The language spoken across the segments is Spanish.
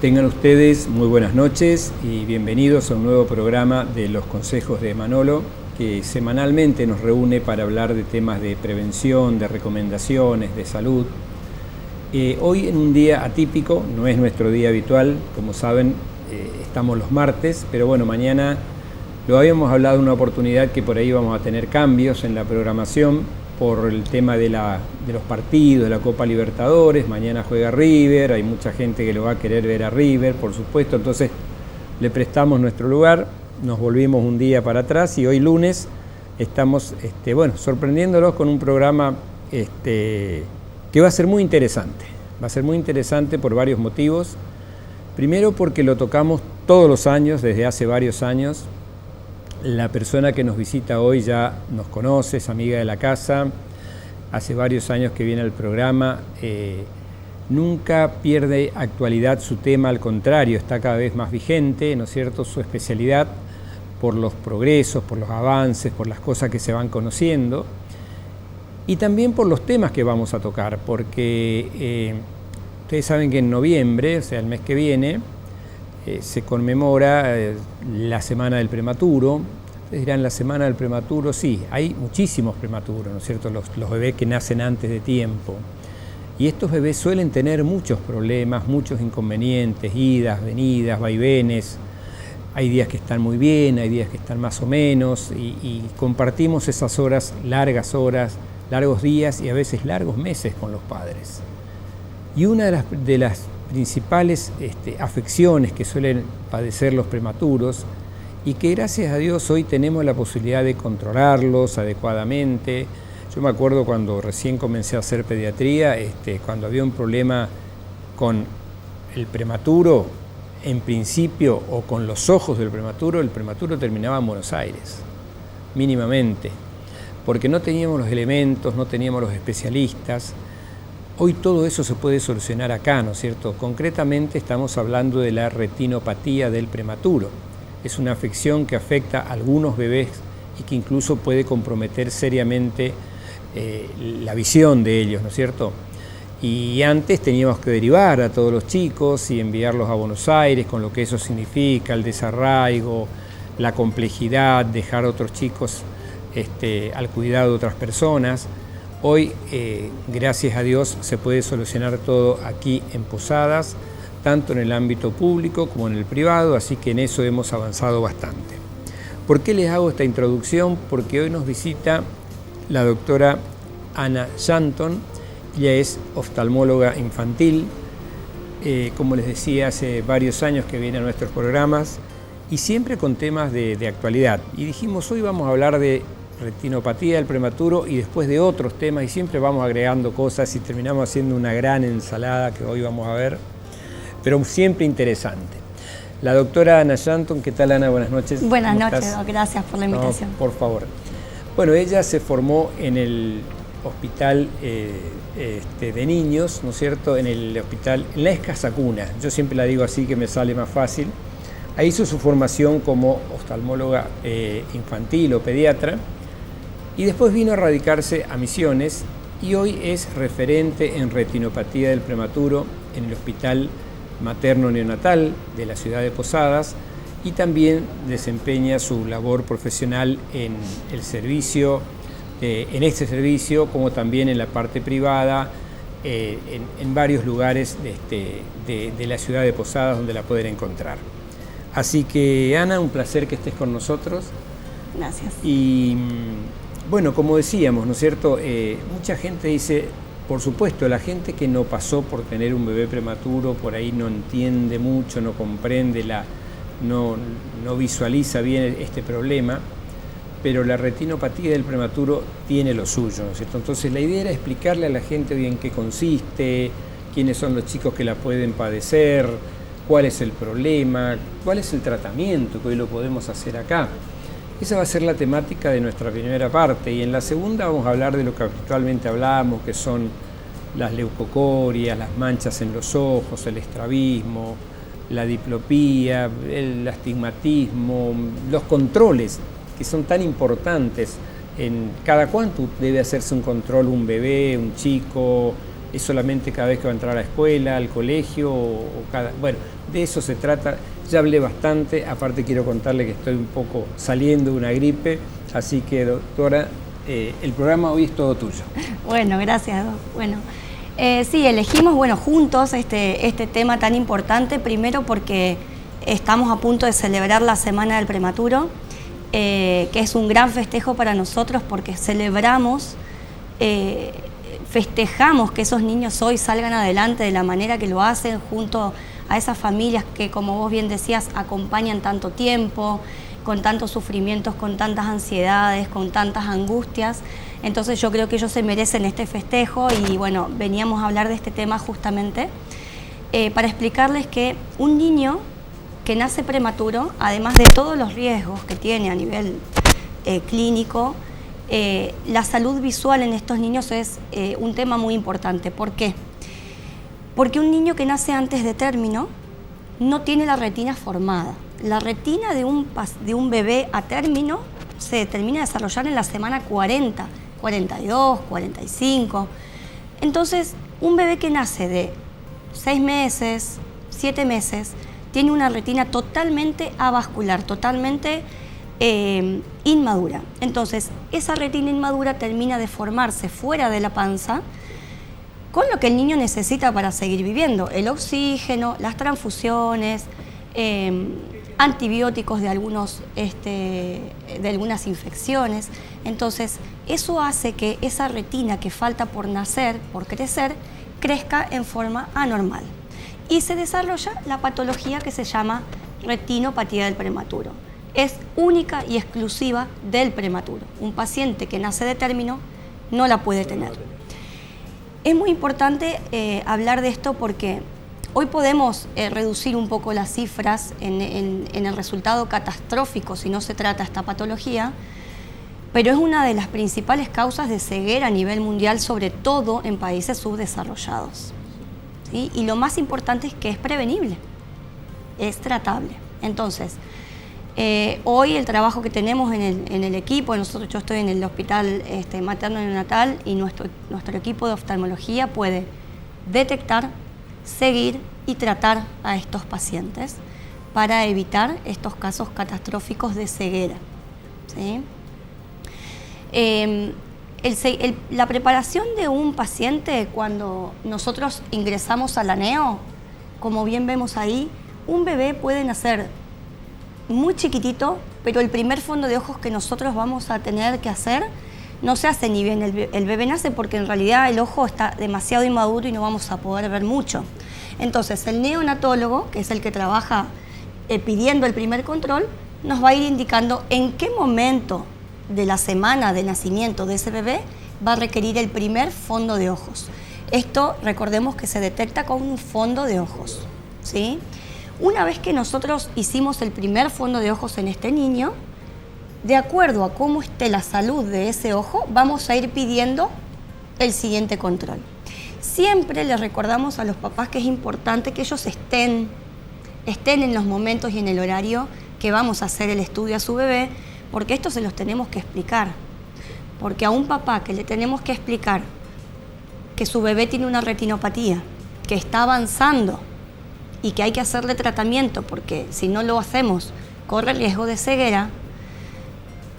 Tengan ustedes muy buenas noches y bienvenidos a un nuevo programa de Los Consejos de Manolo, que semanalmente nos reúne para hablar de temas de prevención, de recomendaciones, de salud. Hoy en un día atípico, no es nuestro día habitual, como saben, estamos los martes, pero bueno, mañana lo habíamos hablado en una oportunidad que por ahí vamos a tener cambios en la programación por el tema de los partidos, de la Copa Libertadores. Mañana juega River, hay mucha gente que lo va a querer ver a River, por supuesto, entonces le prestamos nuestro lugar, nos volvimos un día para atrás y hoy lunes estamos sorprendiéndolos con un programa que va a ser muy interesante. Va a ser muy interesante por varios motivos. Primero porque lo tocamos todos los años, desde hace varios años. La persona que nos visita hoy ya nos conoce, es amiga de la casa, hace varios años que viene al programa, nunca pierde actualidad su tema, al contrario, está cada vez más vigente, ¿no es cierto?, su especialidad por los progresos, por los avances, por las cosas que se van conociendo y también por los temas que vamos a tocar, porque ustedes saben que en noviembre, o sea, el mes que viene, se conmemora la Semana del Prematuro. Ustedes dirán, ¿la Semana del Prematuro? Sí, hay muchísimos prematuros, ¿no es cierto? Los bebés que nacen antes de tiempo. Y estos bebés suelen tener muchos problemas, muchos inconvenientes, idas, venidas, vaivenes. Hay días que están muy bien, hay días que están más o menos, y compartimos esas horas, largos días y a veces largos meses con los padres. Y una de las principales afecciones que suelen padecer los prematuros y que gracias a Dios hoy tenemos la posibilidad de controlarlos adecuadamente. Yo me acuerdo cuando recién comencé a hacer pediatría, cuando había un problema con el prematuro, en principio, o con los ojos del prematuro, el prematuro terminaba en Buenos Aires, mínimamente, porque no teníamos los elementos, no teníamos los especialistas. Hoy todo eso se puede solucionar acá, ¿no es cierto? Concretamente estamos hablando de la retinopatía del prematuro. Es una afección que afecta a algunos bebés y que incluso puede comprometer seriamente la visión de ellos, ¿no es cierto? Y antes teníamos que derivar a todos los chicos y enviarlos a Buenos Aires, con lo que eso significa, el desarraigo, la complejidad, dejar a otros chicos al cuidado de otras personas. Hoy, gracias a Dios, se puede solucionar todo aquí en Posadas, tanto en el ámbito público como en el privado, así que en eso hemos avanzado bastante. ¿Por qué les hago esta introducción? Porque hoy nos visita la doctora Ana Shanton. Ella es oftalmóloga infantil, como les decía, hace varios años que viene a nuestros programas y siempre con temas de actualidad. Y dijimos, hoy vamos a hablar de retinopatía del prematuro y después de otros temas, y siempre vamos agregando cosas y terminamos haciendo una gran ensalada que hoy vamos a ver, pero siempre interesante. La doctora Ana Shanton, ¿qué tal, Ana? Buenas noches. Buenas noches, gracias por la invitación. No, por favor. Bueno, ella se formó en el hospital de niños, ¿no es cierto?, en el hospital, en la Escasacuna, yo siempre la digo así que me sale más fácil. Ahí hizo su formación como oftalmóloga infantil o pediatra, y después vino a radicarse a Misiones y hoy es referente en retinopatía del prematuro en el Hospital Materno Neonatal de la ciudad de Posadas, y también desempeña su labor profesional en el servicio, en este servicio, como también en la parte privada, en varios lugares de la ciudad de Posadas donde la pueden encontrar. Así que, Ana, un placer que estés con nosotros. Gracias. Y bueno, como decíamos, ¿no es cierto? Mucha gente dice, por supuesto, la gente que no pasó por tener un bebé prematuro, por ahí no entiende mucho, no comprende, no visualiza bien este problema, pero la retinopatía del prematuro tiene lo suyo, ¿no es cierto? Entonces la idea era explicarle a la gente bien qué consiste, quiénes son los chicos que la pueden padecer, cuál es el problema, cuál es el tratamiento que hoy lo podemos hacer acá. Esa va a ser la temática de nuestra primera parte, y en la segunda vamos a hablar de lo que habitualmente hablamos, que son las leucocorias, las manchas en los ojos, el estrabismo, la diplopía, el astigmatismo, los controles que son tan importantes. En cada cuánto debe hacerse un control un bebé, un chico, ¿Es solamente cada vez que va a entrar a la escuela, al colegio? Bueno, de eso se trata. Ya hablé bastante, aparte quiero contarle que estoy un poco saliendo de una gripe, así que doctora, el programa hoy es todo tuyo. Bueno, gracias, Doc. Bueno, sí, elegimos juntos este tema tan importante, primero porque estamos a punto de celebrar la Semana del Prematuro, que es un gran festejo para nosotros porque celebramos, festejamos que esos niños hoy salgan adelante de la manera que lo hacen junto a esas familias que, como vos bien decías, acompañan tanto tiempo, con tantos sufrimientos, con tantas ansiedades, con tantas angustias. Entonces yo creo que ellos se merecen este festejo y bueno, veníamos a hablar de este tema justamente para explicarles que un niño que nace prematuro, además de todos los riesgos que tiene a nivel clínico, la salud visual en estos niños es un tema muy importante. ¿Por qué? Porque un niño que nace antes de término no tiene la retina formada. La retina de un bebé a término se termina de desarrollar en la semana 40, 42, 45. Entonces, un bebé que nace de 6 meses, 7 meses, tiene una retina totalmente avascular, totalmente inmadura. Entonces, esa retina inmadura termina de formarse fuera de la panza, con lo que el niño necesita para seguir viviendo: el oxígeno, las transfusiones, antibióticos de algunas infecciones. Entonces, eso hace que esa retina que falta por nacer, por crecer, crezca en forma anormal. Y se desarrolla la patología que se llama retinopatía del prematuro. Es única y exclusiva del prematuro. Un paciente que nace de término no la puede tener. Es muy importante hablar de esto porque hoy podemos reducir un poco las cifras en el resultado catastrófico si no se trata esta patología, pero es una de las principales causas de ceguera a nivel mundial, sobre todo en países subdesarrollados. ¿Sí? Y lo más importante es que es prevenible, es tratable. Entonces, hoy el trabajo que tenemos en el equipo, yo estoy en el hospital materno neonatal y nuestro equipo de oftalmología puede detectar, seguir y tratar a estos pacientes para evitar estos casos catastróficos de ceguera. ¿Sí? La preparación de un paciente cuando nosotros ingresamos a la neo, como bien vemos ahí, un bebé puede nacer muy chiquitito, pero el primer fondo de ojos que nosotros vamos a tener que hacer no se hace ni bien el bebé nace, porque en realidad el ojo está demasiado inmaduro y no vamos a poder ver mucho. Entonces el neonatólogo, que es el que trabaja pidiendo el primer control, nos va a ir indicando en qué momento de la semana de nacimiento de ese bebé va a requerir el primer fondo de ojos. Esto, recordemos que se detecta con un fondo de ojos, ¿sí? Una vez que nosotros hicimos el primer fondo de ojos en este niño, de acuerdo a cómo esté la salud de ese ojo, vamos a ir pidiendo el siguiente control. Siempre les recordamos a los papás que es importante que ellos estén en los momentos y en el horario que vamos a hacer el estudio a su bebé, porque esto se los tenemos que explicar. Porque a un papá que le tenemos que explicar que su bebé tiene una retinopatía, que está avanzando y que hay que hacerle tratamiento porque si no lo hacemos corre riesgo de ceguera,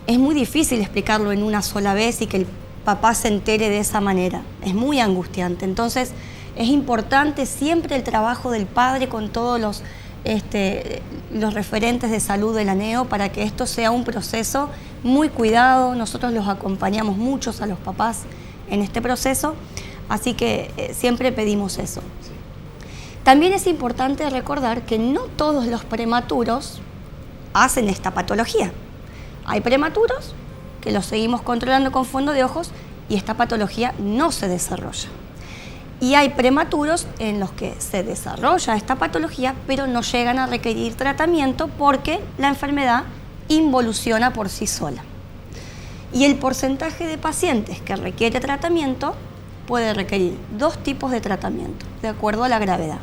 es muy difícil explicarlo en una sola vez y que el papá se entere de esa manera. Es muy angustiante. Entonces es importante siempre el trabajo del padre con todos los referentes de salud de la neo para que esto sea un proceso muy cuidado. Nosotros los acompañamos muchos a los papás en este proceso, así que siempre pedimos eso. También es importante recordar que no todos los prematuros hacen esta patología. Hay prematuros que los seguimos controlando con fondo de ojos y esta patología no se desarrolla. Y hay prematuros en los que se desarrolla esta patología, pero no llegan a requerir tratamiento porque la enfermedad involuciona por sí sola. Y el porcentaje de pacientes que requiere tratamiento puede requerir 2 tipos de tratamiento, de acuerdo a la gravedad.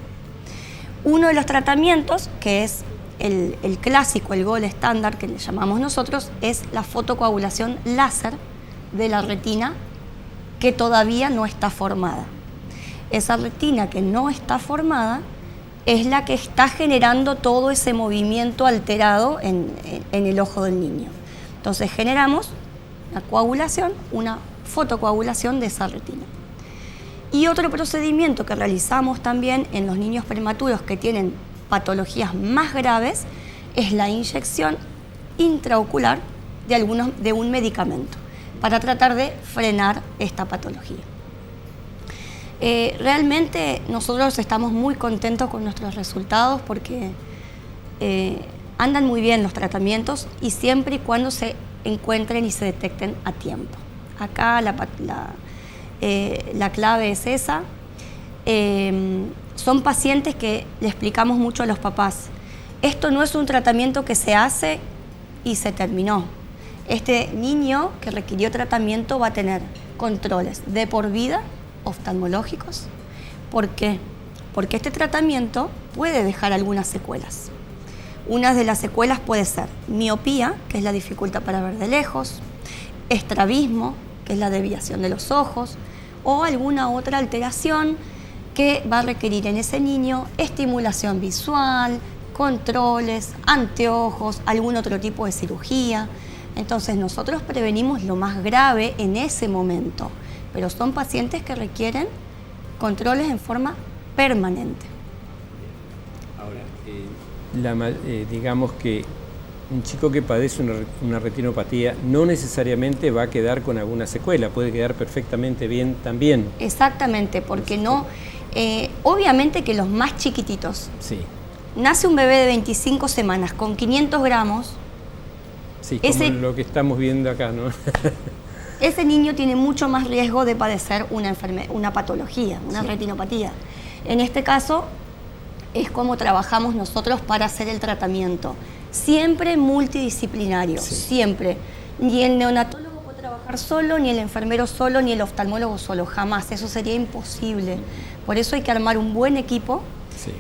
Uno de los tratamientos, que es el clásico, el gold estándar que le llamamos nosotros, es la fotocoagulación láser de la retina que todavía no está formada. Esa retina que no está formada es la que está generando todo ese movimiento alterado en el ojo del niño. Entonces generamos una coagulación, una fotocoagulación de esa retina. Y otro procedimiento que realizamos también en los niños prematuros que tienen patologías más graves es la inyección intraocular de un medicamento para tratar de frenar esta patología. Realmente nosotros estamos muy contentos con nuestros resultados porque andan muy bien los tratamientos y siempre y cuando se encuentren y se detecten a tiempo. Acá la clave es esa. Son pacientes que le explicamos mucho a los papás. Esto no es un tratamiento que se hace y se terminó. Este niño que requirió tratamiento va a tener controles de por vida oftalmológicos. ¿Por qué? Porque este tratamiento puede dejar algunas secuelas. Una de las secuelas puede ser miopía, que es la dificultad para ver de lejos, estrabismo, que es la desviación de los ojos, o alguna otra alteración que va a requerir en ese niño estimulación visual, controles, anteojos, algún otro tipo de cirugía. Entonces nosotros prevenimos lo más grave en ese momento, pero son pacientes que requieren controles en forma permanente. Ahora, digamos que un chico que padece una retinopatía no necesariamente va a quedar con alguna secuela, puede quedar perfectamente bien también. Exactamente, porque no, obviamente que los más chiquititos. Sí. Nace un bebé de 25 semanas con 500 gramos. Sí, como lo que estamos viendo acá, ¿no? Ese niño tiene mucho más riesgo de padecer una patología, una retinopatía. En este caso, es como trabajamos nosotros para hacer el tratamiento. Siempre multidisciplinario, siempre. Ni el neonatólogo puede trabajar solo, ni el enfermero solo, ni el oftalmólogo solo, jamás. Eso sería imposible. Por eso hay que armar un buen equipo. Sí.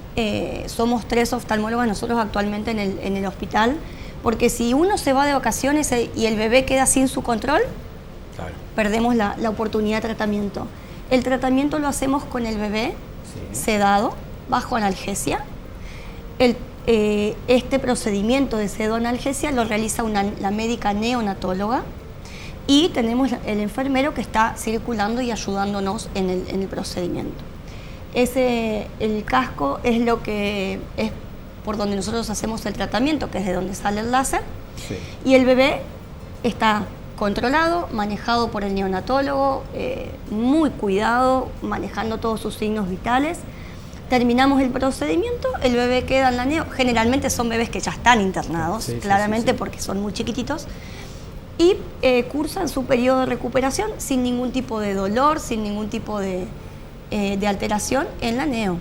Somos 3 oftalmólogos nosotros actualmente en el hospital, porque si uno se va de vacaciones y el bebé queda sin su control, claro, perdemos la oportunidad de tratamiento. El tratamiento lo hacemos con el bebé sedado, bajo analgesia. Este procedimiento de sedoanalgesia lo realiza la médica neonatóloga y tenemos el enfermero que está circulando y ayudándonos en el procedimiento. El casco es lo que es por donde nosotros hacemos el tratamiento, que es de donde sale el láser, y el bebé está controlado, manejado por el neonatólogo, muy cuidado, manejando todos sus signos vitales. Terminamos el procedimiento, el bebé queda en la neo. Generalmente son bebés que ya están internados, claramente porque son muy chiquititos, y cursan su periodo de recuperación sin ningún tipo de dolor, sin ningún tipo de alteración en la neo.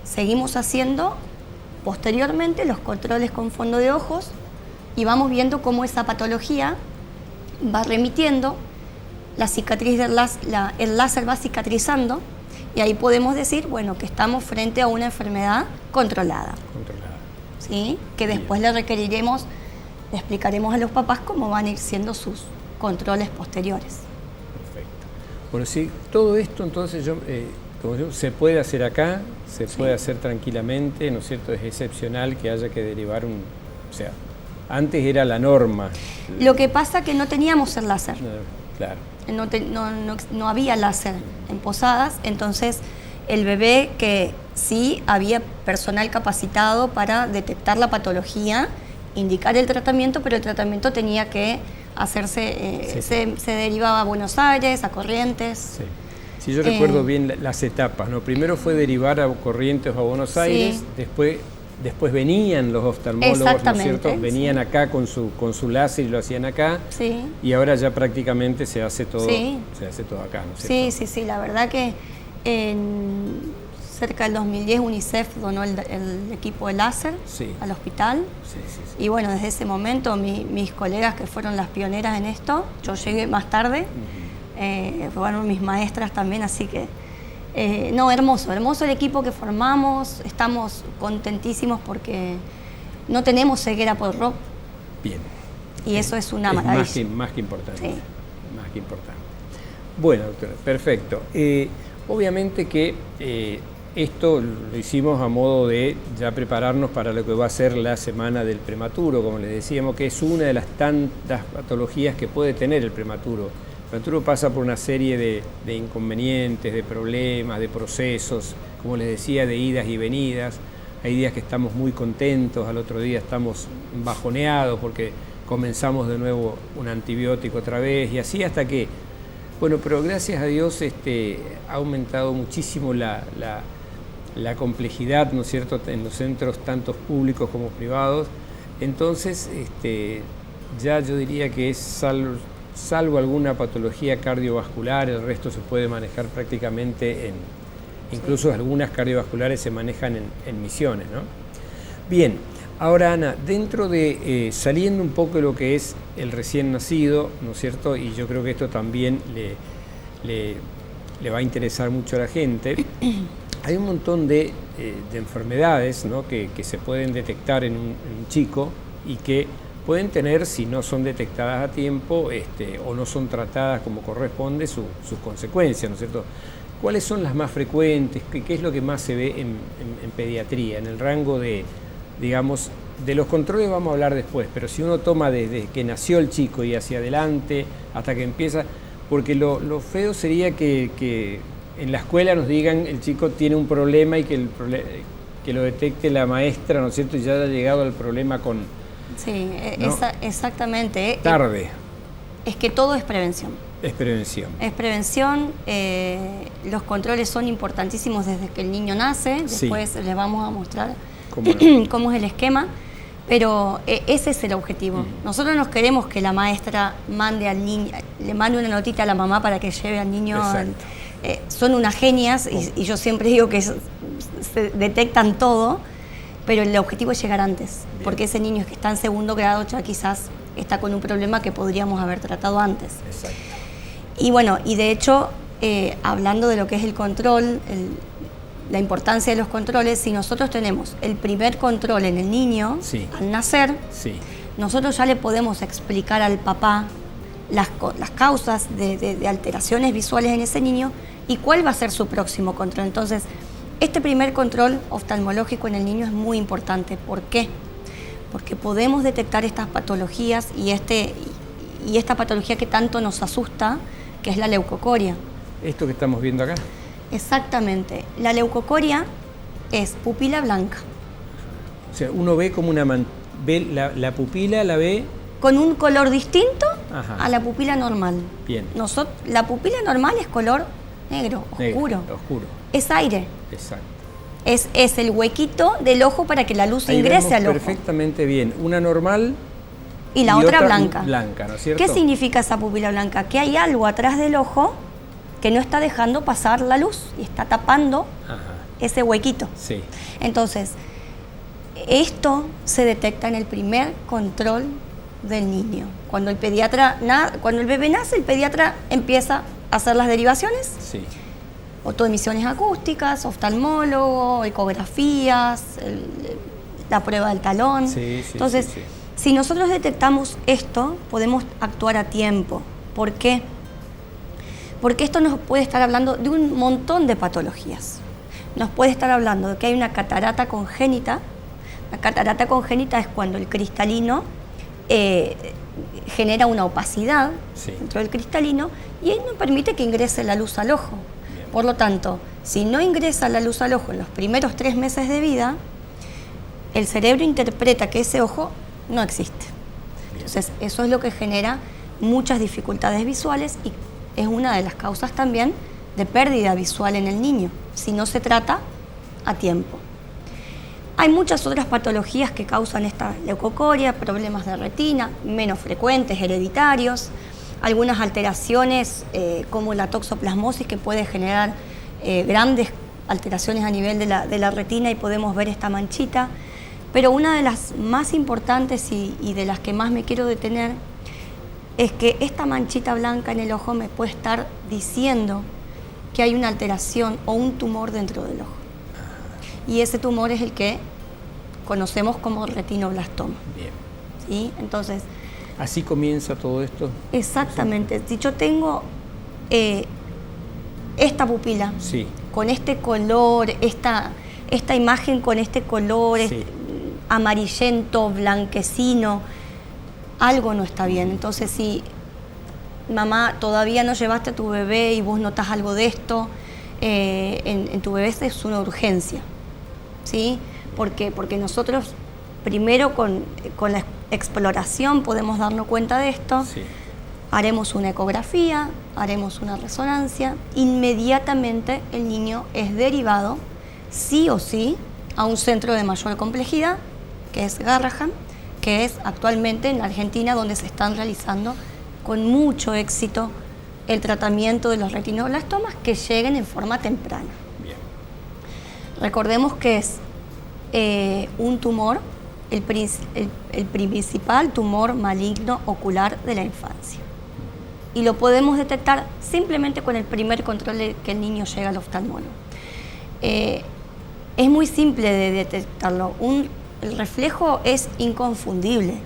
Seguimos haciendo posteriormente los controles con fondo de ojos y vamos viendo cómo esa patología va remitiendo, la cicatriz el láser va cicatrizando y ahí podemos decir, bueno, que estamos frente a una enfermedad controlada. ¿Sí? Que después le explicaremos a los papás cómo van a ir siendo sus controles posteriores. Perfecto. Bueno, sí, todo esto entonces como digo, se puede hacer acá, se puede hacer tranquilamente, ¿no es cierto? Es excepcional que haya que derivar o sea, antes era la norma. Lo que pasa que no teníamos el láser. Claro. No había láser en Posadas, entonces el bebé, que sí había personal capacitado para detectar la patología, indicar el tratamiento, pero el tratamiento tenía que hacerse, se derivaba a Buenos Aires, a Corrientes. Sí, yo recuerdo bien las etapas, ¿no? Primero fue derivar a Corrientes o a Buenos Aires, después venían los oftalmólogos, ¿no es cierto? Venían acá con su láser y lo hacían acá, y ahora ya prácticamente se hace todo acá, ¿no es cierto? Sí, la verdad que cerca del 2010 UNICEF donó el equipo de láser al hospital, y bueno, desde ese momento mis colegas que fueron las pioneras en esto, yo llegué más tarde, fueron mis maestras también, así que hermoso el equipo que formamos, estamos contentísimos porque no tenemos ceguera por ROP. Bien. Y eso es una maravilla. Más que importante. Sí. Más que importante. Bueno, doctora, perfecto. Obviamente que esto lo hicimos a modo de ya prepararnos para lo que va a ser la semana del prematuro, como les decíamos, que es una de las tantas patologías que puede tener el prematuro. El prematuro pasa por una serie de inconvenientes, de problemas, de procesos, como les decía, de idas y venidas. Hay días que estamos muy contentos, al otro día estamos bajoneados porque comenzamos de nuevo un antibiótico otra vez, y así hasta que, bueno, pero gracias a Dios ha aumentado muchísimo la complejidad, ¿no es cierto?, en los centros tanto públicos como privados. Entonces, ya yo diría que es salvo alguna patología cardiovascular, el resto se puede manejar prácticamente incluso algunas cardiovasculares se manejan en Misiones, ¿no? Bien, ahora Ana, dentro de, saliendo un poco de lo que es el recién nacido, ¿no es cierto?, y yo creo que esto también le va a interesar mucho a la gente, hay un montón de enfermedades, ¿no?, que se pueden detectar en un chico y que pueden tener, si no son detectadas a tiempo o no son tratadas como corresponde, sus consecuencias, ¿no es cierto? ¿Cuáles son las más frecuentes? ¿Qué es lo que más se ve en pediatría? En el rango de, digamos, de los controles vamos a hablar después, pero si uno toma desde que nació el chico y hacia adelante hasta que empieza, porque lo feo sería que en la escuela nos digan el chico tiene un problema y que lo detecte la maestra, ¿no es cierto? Y ya haya llegado al problema con... Sí, ¿no? Exactamente. Tarde. Es que todo es prevención. Es prevención. Es prevención, los controles son importantísimos desde que el niño nace, después les vamos a mostrar cómo es el esquema, pero ese es el objetivo. Nosotros nos queremos que la maestra mande al niño, le mande una notita a la mamá para que lleve al niño. Son unas genias y yo siempre digo que se detectan todo, pero el objetivo es llegar antes, porque ese niño que está en segundo grado ya quizás está con un problema que podríamos haber tratado antes. Exacto. Y bueno, y de hecho, hablando de lo que es el control, la importancia de los controles, si nosotros tenemos el primer control en el niño, al nacer, nosotros ya le podemos explicar al papá las causas de alteraciones visuales en ese niño y cuál va a ser su próximo control. Entonces, este primer control oftalmológico en el niño es muy importante. ¿Por qué? Porque podemos detectar estas patologías y esta patología que tanto nos asusta, que es la leucocoria. ¿Esto que estamos viendo acá? Exactamente. La leucocoria es pupila blanca. O sea, uno ve como la pupila la ve... con un color distinto a la pupila normal. Bien. La pupila normal es color negro, oscuro. Es aire. Exacto. Es el huequito del ojo para que la luz ingrese al ojo. Perfectamente bien. Una normal y la otra blanca. Blanca, ¿no es cierto? ¿Qué significa esa pupila blanca? Que hay algo atrás del ojo que no está dejando pasar la luz y está tapando ese huequito. Sí. Entonces, esto se detecta en el primer control del niño. Cuando el bebé nace, el pediatra empieza a hacer las derivaciones. Sí. Otoemisiones acústicas, oftalmólogo, ecografías, la prueba del talón. Entonces, si nosotros detectamos esto, podemos actuar a tiempo. ¿Por qué? Porque esto nos puede estar hablando de un montón de patologías. Nos puede estar hablando de que hay una catarata congénita. La catarata congénita es cuando el cristalino genera una opacidad dentro del cristalino y no permite que ingrese la luz al ojo. Por lo tanto, si no ingresa la luz al ojo en los primeros 3 meses de vida, el cerebro interpreta que ese ojo no existe. Entonces, eso es lo que genera muchas dificultades visuales y es una de las causas también de pérdida visual en el niño, si no se trata a tiempo. Hay muchas otras patologías que causan esta leucocoria, problemas de retina, menos frecuentes, hereditarios, algunas alteraciones como la toxoplasmosis que puede generar grandes alteraciones a nivel de la retina y podemos ver esta manchita. Pero una de las más importantes y de las que más me quiero detener es que esta manchita blanca en el ojo me puede estar diciendo que hay una alteración o un tumor dentro del ojo. Y ese tumor es el que conocemos como retinoblastoma. Bien. ¿Sí? Entonces, ¿así comienza todo esto? Exactamente. Si yo tengo esta pupila, sí, con este color, esta imagen con este color sí, amarillento, blanquecino, algo no está bien. Entonces, si mamá todavía no llevaste a tu bebé y vos notás algo de esto, en tu bebé es una urgencia, ¿sí? Porque nosotros primero con la exploración podemos darnos cuenta de esto, sí. Haremos una ecografía, haremos una resonancia, inmediatamente el niño es derivado, sí o sí, a un centro de mayor complejidad, que es Garrahan, que es actualmente en la Argentina donde se están realizando con mucho éxito el tratamiento de los retinoblastomas que lleguen en forma temprana. Bien. Recordemos que es un tumor, el principal tumor maligno ocular de la infancia. Y lo podemos detectar simplemente con el primer control de que el niño llega al oftalmólogo. Es muy simple de detectarlo. El reflejo es inconfundible.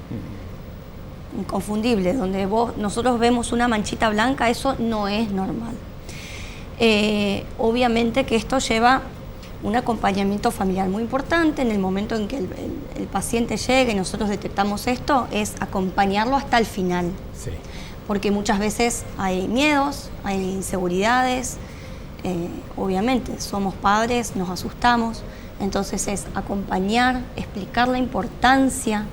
Inconfundible. Donde nosotros vemos una manchita blanca, eso no es normal. Obviamente que esto lleva un acompañamiento familiar muy importante. En el momento en que el paciente llegue y nosotros detectamos esto, es acompañarlo hasta el final. Sí. Porque muchas veces hay miedos, hay inseguridades, obviamente somos padres, nos asustamos, entonces es acompañar, explicar la importancia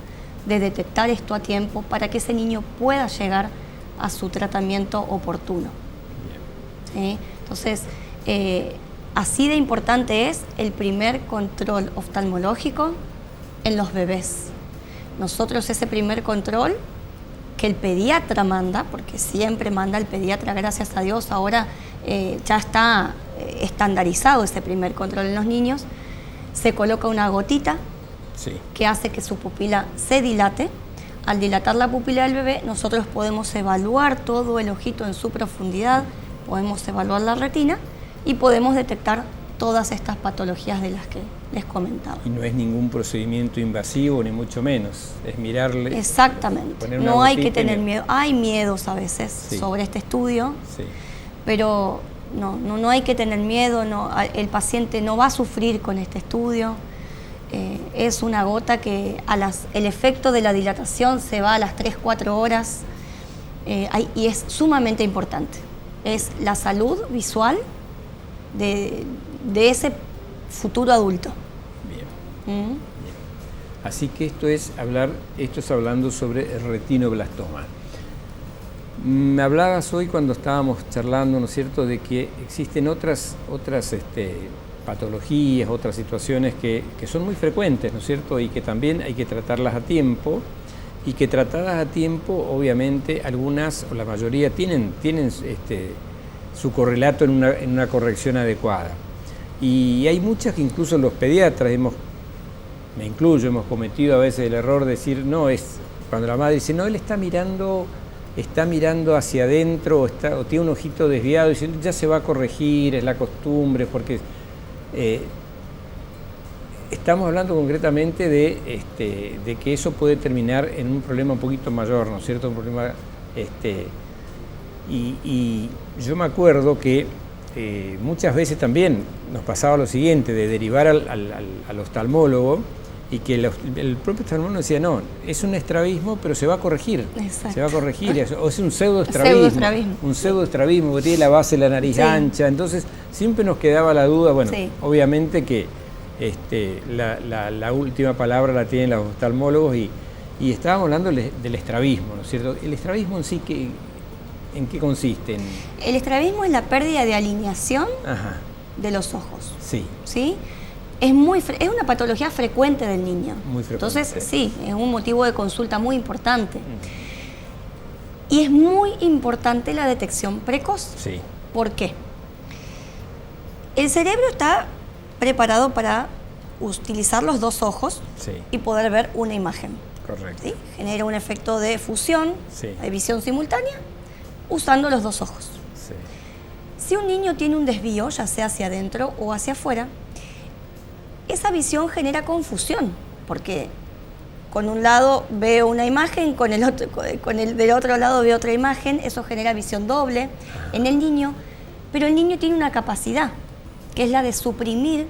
de detectar esto a tiempo para que ese niño pueda llegar a su tratamiento oportuno. ¿Sí? Entonces, así de importante es el primer control oftalmológico en los bebés. Nosotros ese primer control que el pediatra manda, porque siempre manda el pediatra, gracias a Dios, ahora ya está estandarizado ese primer control en los niños, se coloca una gotita Sí. que hace que su pupila se dilate. Al dilatar la pupila del bebé, nosotros podemos evaluar todo el ojito en su profundidad, podemos evaluar la retina y podemos detectar todas estas patologías de las que les comentaba. Y no es ningún procedimiento invasivo, ni mucho menos. Es mirarle. Exactamente. No hay que tener miedo. Hay miedos a veces sobre este estudio, pero no hay que tener miedo. El paciente no va a sufrir con este estudio. Es una gota que el efecto de la dilatación se va a las 3-4 horas y es sumamente importante. Es la salud visual de ese futuro adulto. Bien. Bien. Así que esto es hablando sobre el retinoblastoma. Me hablabas hoy cuando estábamos charlando, ¿no es cierto?, de que existen otras patologías, otras situaciones que son muy frecuentes, ¿no es cierto?, y que también hay que tratarlas a tiempo, y que tratadas a tiempo, obviamente, algunas o la mayoría tienen su correlato en una corrección adecuada. Y hay muchas que incluso los pediatras, me incluyo, hemos cometido a veces el error de decir, cuando la madre dice, no, él está mirando hacia adentro o tiene un ojito desviado, y dice, ya se va a corregir, es la costumbre, porque estamos hablando concretamente de que eso puede terminar en un problema un poquito mayor, ¿no es cierto? Un problema, y yo me acuerdo que muchas veces también nos pasaba lo siguiente, de derivar al oftalmólogo, y que el propio oftalmólogo decía, no, es un estrabismo, pero se va a corregir. Exacto. Se va a corregir, o es un pseudoestrabismo. Un pseudoestrabismo, que tiene la base de la nariz ancha. Entonces, siempre nos quedaba la duda, obviamente que la última palabra la tienen los oftalmólogos, y estábamos hablando del estrabismo, ¿no es cierto? El estrabismo en sí, ¿en qué consiste? El estrabismo es la pérdida de alineación de los ojos. ¿Sí? Es una patología frecuente del niño. Muy frecuente. Entonces, sí, es un motivo de consulta muy importante. Y es muy importante la detección precoz. Sí. ¿Por qué? El cerebro está preparado para utilizar los dos ojos y poder ver una imagen. Correcto. ¿Sí? Genera un efecto de fusión, de visión simultánea, usando los dos ojos. Sí. Si un niño tiene un desvío, ya sea hacia adentro o hacia afuera, esa visión genera confusión, porque con un lado veo una imagen, del otro lado veo otra imagen, eso genera visión doble. En el niño Pero el niño tiene una capacidad, que es la de suprimir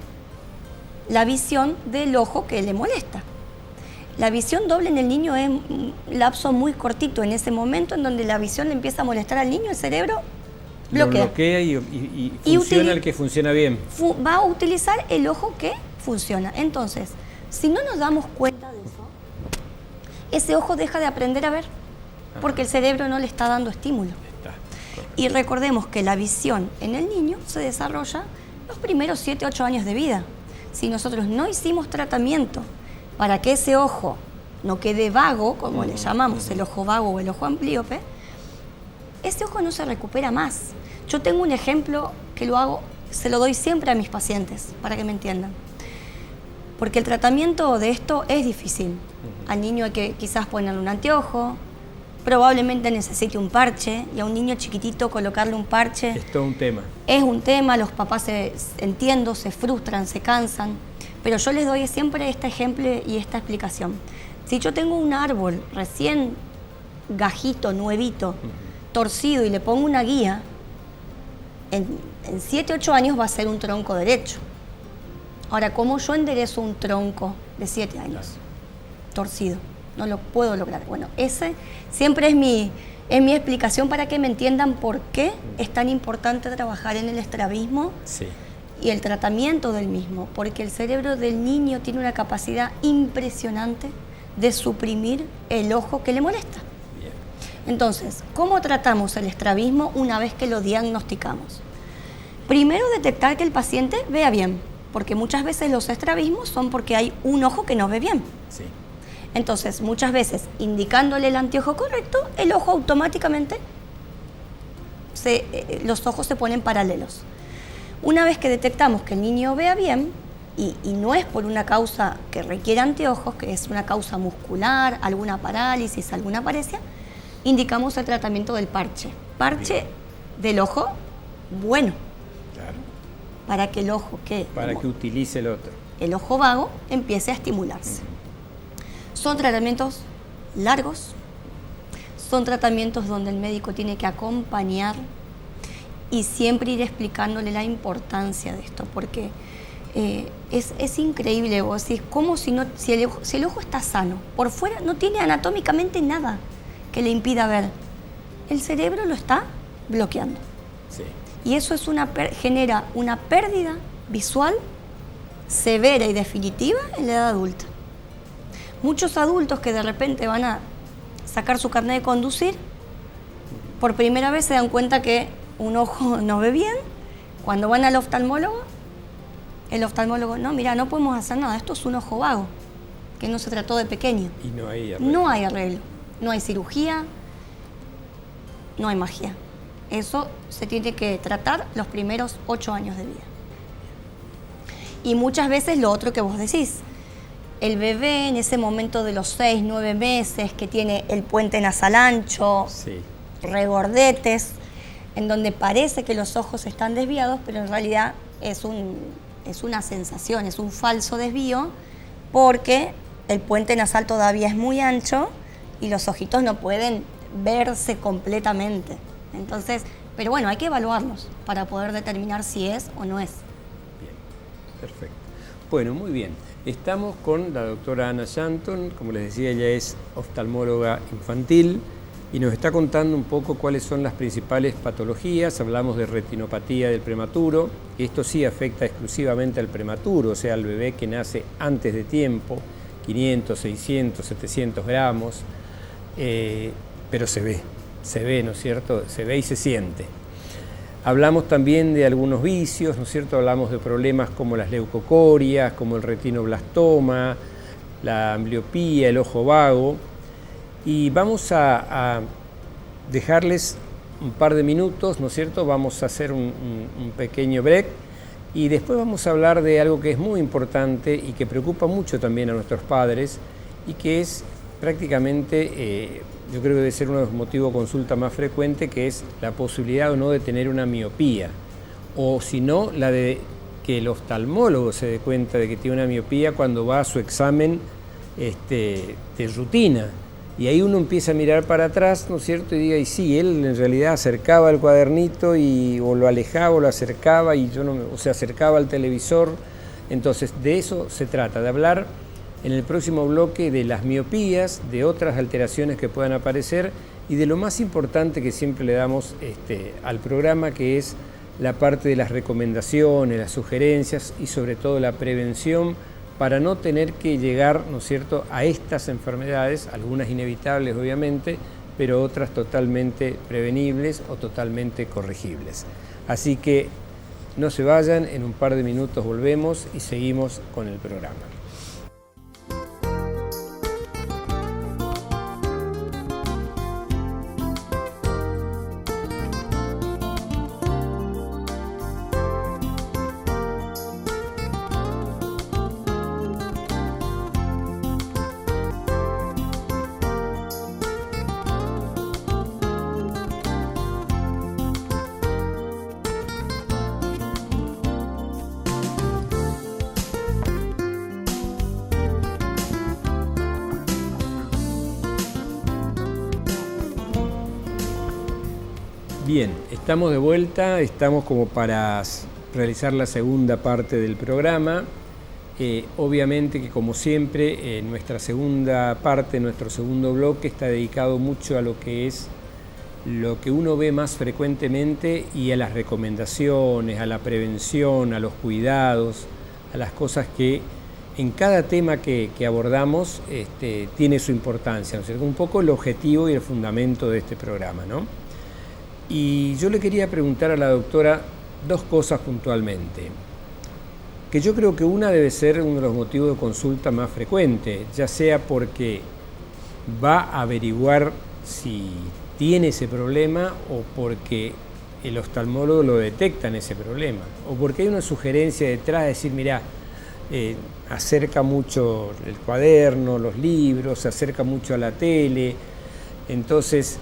la visión del ojo que le molesta. La visión doble en el niño es un lapso muy cortito. En ese momento en donde la visión le empieza a molestar al niño, el cerebro bloquea. Lo bloquea y funciona el que funciona bien. Va a utilizar el ojo que funciona. Entonces, si no nos damos cuenta de eso, ese ojo deja de aprender a ver, porque el cerebro no le está dando estímulo. Y recordemos que la visión en el niño se desarrolla los primeros 7, 8 años de vida. Si nosotros no hicimos tratamiento para que ese ojo no quede vago, como le llamamos el ojo vago o el ojo amblíope, ese ojo no se recupera más. Yo tengo un ejemplo que se lo doy siempre a mis pacientes, para que me entiendan. Porque el tratamiento de esto es difícil. Al niño hay que quizás ponerle un anteojo, probablemente necesite un parche, y a un niño chiquitito colocarle un parche... Es todo un tema. Es un tema, los papás entiendo, se frustran, se cansan, pero yo les doy siempre este ejemplo y esta explicación. Si yo tengo un árbol recién gajito, nuevito, torcido, y le pongo una guía, en 7, 8 años va a ser un tronco derecho. Ahora, ¿cómo yo enderezo un tronco de 7 años? Torcido. No lo puedo lograr. Bueno, ese siempre es mi explicación para que me entiendan por qué es tan importante trabajar en el estrabismo y el tratamiento del mismo. Porque el cerebro del niño tiene una capacidad impresionante de suprimir el ojo que le molesta. Bien. Entonces, ¿cómo tratamos el estrabismo una vez que lo diagnosticamos? Primero, detectar que el paciente vea bien, porque muchas veces los estrabismos son porque hay un ojo que no ve bien. Sí. Entonces, muchas veces, indicándole el anteojo correcto, el ojo automáticamente, los ojos se ponen paralelos. Una vez que detectamos que el niño vea bien, y no es por una causa que requiere anteojos, que es una causa muscular, alguna parálisis, alguna paresia, indicamos el tratamiento del parche. Parche del ojo bueno. Claro. Para que el ojo que utilice el otro. El ojo vago empiece a estimularse. Son tratamientos largos, son tratamientos donde el médico tiene que acompañar y siempre ir explicándole la importancia de esto, porque es increíble, vos decís, ¿cómo si el ojo está sano? Por fuera no tiene anatómicamente nada que le impida ver. El cerebro lo está bloqueando. Sí. Y eso genera una pérdida visual severa y definitiva en la edad adulta. Muchos adultos que de repente van a sacar su carnet de conducir, por primera vez se dan cuenta que un ojo no ve bien. Cuando van al oftalmólogo, el oftalmólogo, no, mira, no podemos hacer nada, esto es un ojo vago, que no se trató de pequeño. Y no hay arreglo. No hay arreglo, no hay cirugía, no hay magia. Eso se tiene que tratar los primeros 8 años de vida. Y muchas veces lo otro que vos decís, el bebé en ese momento de los 6, 9 meses, que tiene el puente nasal ancho, regordetes, en donde parece que los ojos están desviados, pero en realidad es una sensación, es un falso desvío, porque el puente nasal todavía es muy ancho y los ojitos no pueden verse completamente. Entonces, pero bueno, hay que evaluarlos para poder determinar si es o no es. Bien, perfecto. Bueno, muy bien. Estamos con la doctora Ana Shanton, como les decía, ella es oftalmóloga infantil y nos está contando un poco cuáles son las principales patologías. Hablamos de retinopatía del prematuro, esto sí afecta exclusivamente al prematuro, o sea, al bebé que nace antes de tiempo, 500, 600, 700 gramos, pero se ve, ¿no es cierto? Se ve y se siente. Hablamos también de algunos vicios, ¿no es cierto? Hablamos de problemas como las leucocorias, como el retinoblastoma, la ambliopía, el ojo vago. Y vamos a dejarles un par de minutos, ¿no es cierto? Vamos a hacer un pequeño break y después vamos a hablar de algo que es muy importante y que preocupa mucho también a nuestros padres y que es prácticamente... yo creo que debe ser uno de los motivos de consulta más frecuente, que es la posibilidad o no de tener una miopía, o si no, la de que el oftalmólogo se dé cuenta de que tiene una miopía cuando va a su examen de rutina. Y ahí uno empieza a mirar para atrás, ¿no es cierto? Y diga, y sí, él en realidad acercaba el cuadernito o lo alejaba o lo acercaba, o se acercaba al televisor. Entonces, de eso se trata, de hablar en el próximo bloque de las miopías, de otras alteraciones que puedan aparecer y de lo más importante que siempre le damos al programa, que es la parte de las recomendaciones, las sugerencias y sobre todo la prevención, para no tener que llegar, ¿no es cierto?, a estas enfermedades, algunas inevitables obviamente, pero otras totalmente prevenibles o totalmente corregibles. Así que no se vayan, en un par de minutos volvemos y seguimos con el programa. Bien, estamos de vuelta, estamos como para realizar la segunda parte del programa. Obviamente que como siempre, nuestra segunda parte, nuestro segundo bloque está dedicado mucho a lo que es lo que uno ve más frecuentemente y a las recomendaciones, a la prevención, a los cuidados, a las cosas que en cada tema que abordamos tiene su importancia, ¿no es cierto? Un poco el objetivo y el fundamento de este programa, ¿no? Y yo le quería preguntar a la doctora dos cosas puntualmente, que yo creo que una debe ser uno de los motivos de consulta más frecuente, ya sea porque va a averiguar si tiene ese problema o porque el oftalmólogo lo detecta en ese problema, o porque hay una sugerencia detrás de decir, mirá, acerca mucho el cuaderno, los libros, se acerca mucho a la tele, entonces...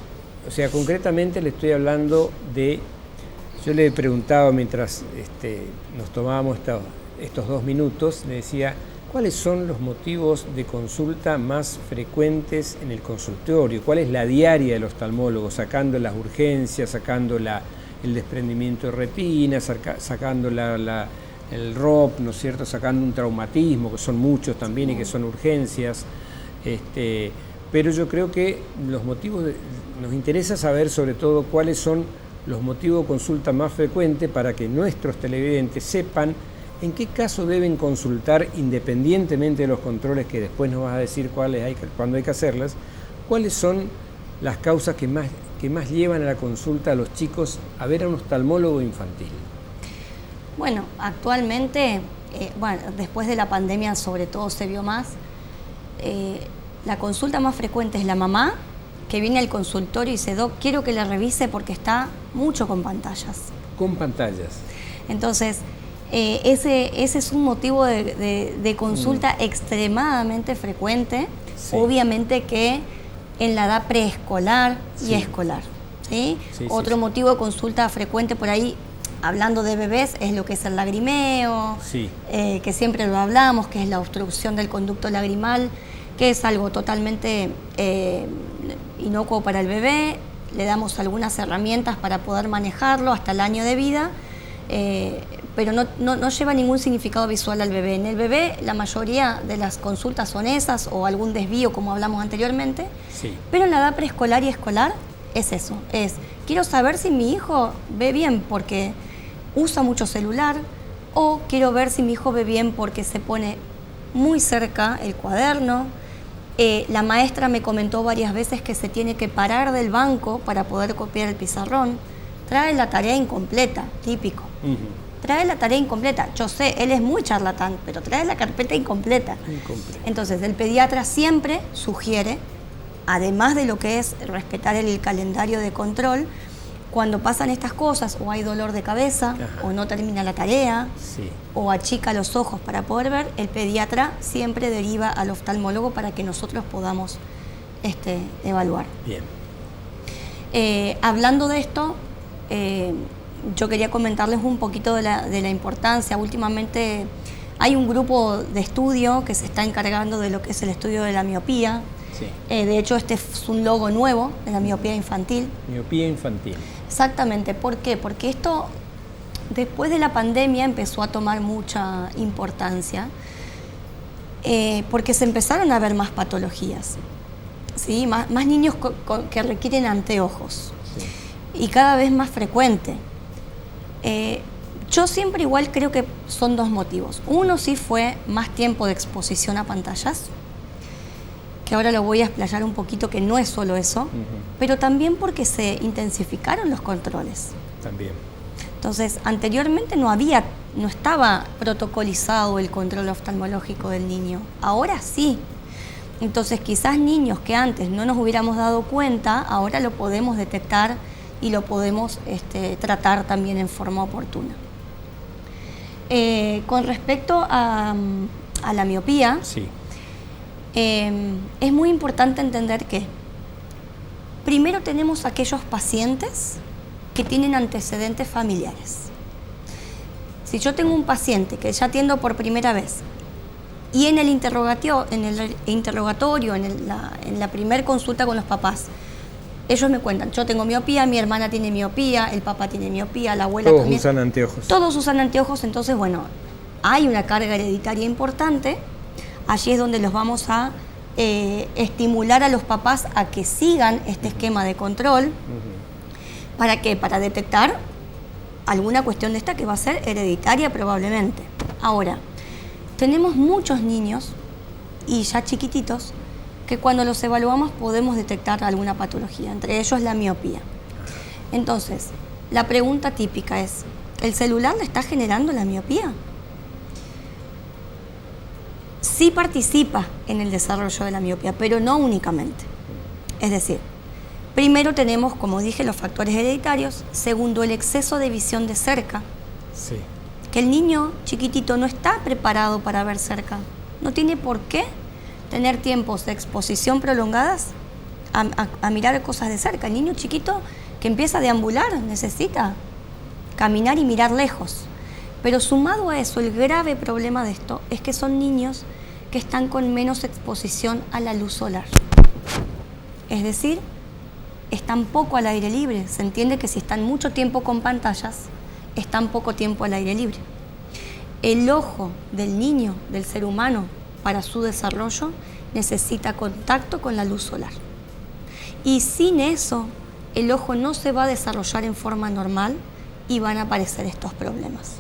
O sea, concretamente le estoy hablando de, yo le preguntaba mientras nos tomábamos estos 2 minutos, le decía, ¿cuáles son los motivos de consulta más frecuentes en el consultorio? ¿Cuál es la diaria del oftalmólogo? Sacando las urgencias, sacando el desprendimiento de retina, sacando el ROP, ¿no es cierto? Sacando un traumatismo, que son muchos también y que son urgencias. Pero yo creo que los motivos, nos interesa saber sobre todo cuáles son los motivos de consulta más frecuentes para que nuestros televidentes sepan en qué caso deben consultar, independientemente de los controles que después nos vas a decir cuándo hay que hacerlas, cuáles son las causas que más llevan a la consulta a los chicos a ver a un oftalmólogo infantil. Bueno, actualmente, después de la pandemia sobre todo se vio más. La consulta más frecuente es la mamá que viene al consultorio y dice, Doc, quiero que le revise porque está mucho con pantallas. Con pantallas. Entonces, ese es un motivo de consulta extremadamente frecuente, sí. Obviamente que en la edad preescolar y escolar. ¿Sí? Otro motivo de consulta frecuente por ahí, hablando de bebés, es lo que es el lagrimeo, que siempre lo hablamos, que es la obstrucción del conducto lagrimal, que es algo totalmente inocuo para el bebé. Le damos algunas herramientas para poder manejarlo hasta el año de vida, pero no lleva ningún significado visual al bebé. En el bebé la mayoría de las consultas son esas o algún desvío, como hablamos anteriormente, pero en la edad preescolar y escolar es eso, quiero saber si mi hijo ve bien porque usa mucho celular, o quiero ver si mi hijo ve bien porque se pone muy cerca el cuaderno. La maestra me comentó varias veces que se tiene que parar del banco para poder copiar el pizarrón. Trae la tarea incompleta, típico. Trae la tarea incompleta. Yo sé, él es muy charlatán, pero trae la carpeta incompleta. Entonces, el pediatra siempre sugiere, además de lo que es respetar el calendario de control, cuando pasan estas cosas, o hay dolor de cabeza, o no termina la tarea, o achica los ojos para poder ver, el pediatra siempre deriva al oftalmólogo para que nosotros podamos evaluar. Bien. Hablando de esto, yo quería comentarles un poquito de la importancia. Últimamente Hay un grupo de estudio que se está encargando de lo que es el estudio de la miopía. Sí. De hecho, este es un logo nuevo de la miopía infantil. Miopía infantil. Exactamente. ¿Por qué? Porque esto, después de la pandemia, empezó a tomar mucha importancia, porque se empezaron a ver más patologías, ¿sí? Más niños que requieren anteojos, sí. Y cada vez más frecuente. Yo siempre igual creo que son dos motivos. Uno sí fue más tiempo de exposición a pantallas, que ahora lo voy a explayar un poquito, que no es solo eso, pero también porque se intensificaron los controles. También. Entonces, anteriormente no estaba protocolizado el control oftalmológico del niño. Ahora sí. Entonces, quizás niños que antes no nos hubiéramos dado cuenta, ahora lo podemos detectar y lo podemos tratar también en forma oportuna. Con respecto a la miopía, sí. Es muy importante entender que primero tenemos aquellos pacientes que tienen antecedentes familiares. Si yo tengo un paciente que ya atiendo por primera vez y en el interrogatorio, en la primer consulta con los papás, ellos me cuentan, yo tengo miopía, mi hermana tiene miopía, el papá tiene miopía, la abuela también. Todos usan anteojos. Todos usan anteojos, entonces bueno, hay una carga hereditaria importante. Allí es donde los vamos a estimular a los papás a que sigan este esquema de control. ¿Para qué? Para detectar alguna cuestión de esta que va a ser hereditaria probablemente. Ahora, tenemos muchos niños, y ya chiquititos, que cuando los evaluamos podemos detectar alguna patología, entre ellos la miopía. Entonces, la pregunta típica es, ¿el celular le está generando la miopía? Sí participa en el desarrollo de la miopía, pero no únicamente. Es decir, primero tenemos, como dije, los factores hereditarios. Segundo, el exceso de visión de cerca. Sí. Que el niño chiquitito no está preparado para ver cerca. No tiene por qué tener tiempos de exposición prolongadas a mirar cosas de cerca. El niño chiquito que empieza a deambular necesita caminar y mirar lejos. Pero sumado a eso, el grave problema de esto es que son niños que están con menos exposición a la luz solar. Es decir, están poco al aire libre. Se entiende que si están mucho tiempo con pantallas, están poco tiempo al aire libre. El ojo del niño, del ser humano, para su desarrollo, necesita contacto con la luz solar. Y sin eso, el ojo no se va a desarrollar en forma normal y van a aparecer estos problemas.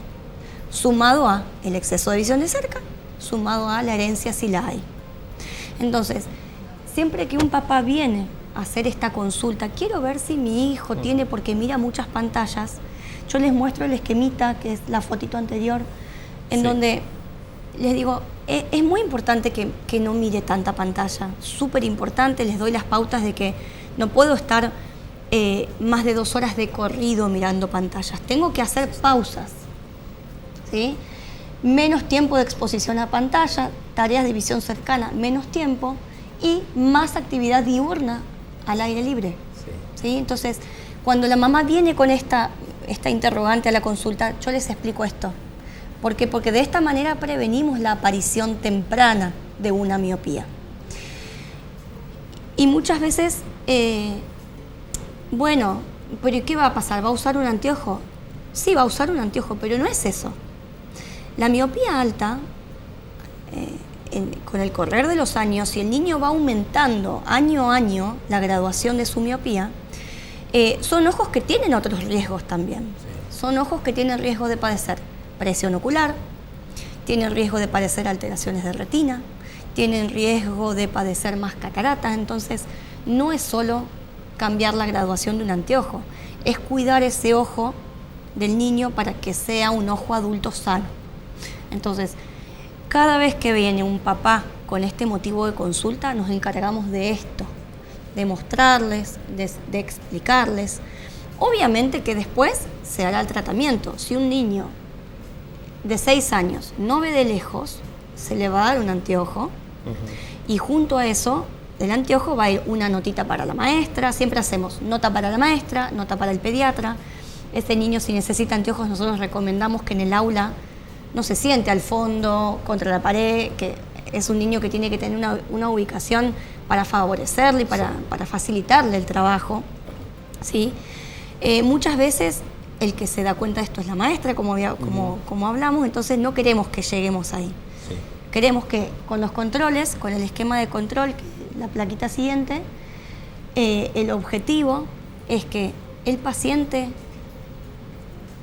Sumado a el exceso de visión de cerca, sumado a la herencia si la hay. Entonces, siempre que un papá viene a hacer esta consulta, quiero ver si mi hijo tiene, porque mira muchas pantallas, yo les muestro el esquemita, que es la fotito anterior, en donde les digo, es muy importante que no mire tanta pantalla, súper importante, les doy las pautas de que no puedo estar más de 2 horas de corrido mirando pantallas, tengo que hacer pausas, ¿sí? Menos tiempo de exposición a pantalla, tareas de visión cercana, menos tiempo y más actividad diurna al aire libre. ¿Sí? Entonces, cuando la mamá viene con esta interrogante a la consulta, yo les explico esto. ¿Por qué? Porque de esta manera prevenimos la aparición temprana de una miopía. Y muchas veces, bueno, ¿pero qué va a pasar? ¿Va a usar un anteojo? Sí, va a usar un anteojo, pero no es eso. La miopía alta, con el correr de los años, si el niño va aumentando año a año la graduación de su miopía, son ojos que tienen otros riesgos también. Son ojos que tienen riesgo de padecer presión ocular, tienen riesgo de padecer alteraciones de retina, tienen riesgo de padecer más cataratas. Entonces, no es solo cambiar la graduación de un anteojo, es cuidar ese ojo del niño para que sea un ojo adulto sano. Entonces, cada vez que viene un papá con este motivo de consulta, nos encargamos de esto, de mostrarles, de explicarles. Obviamente que después se hará el tratamiento. Si un niño de 6 años no ve de lejos, se le va a dar un anteojo, y junto a eso, del anteojo va a ir una notita para la maestra. Siempre hacemos nota para la maestra, nota para el pediatra. Este niño, si necesita anteojos, nosotros recomendamos que en el aula no se siente al fondo, contra la pared, que es un niño que tiene que tener una ubicación para favorecerle y para facilitarle el trabajo, ¿sí? Muchas veces el que se da cuenta de esto es la maestra, como hablamos, entonces no queremos que lleguemos ahí. Sí. Queremos que con los controles, con el esquema de control, la plaquita siguiente, el objetivo es que el paciente,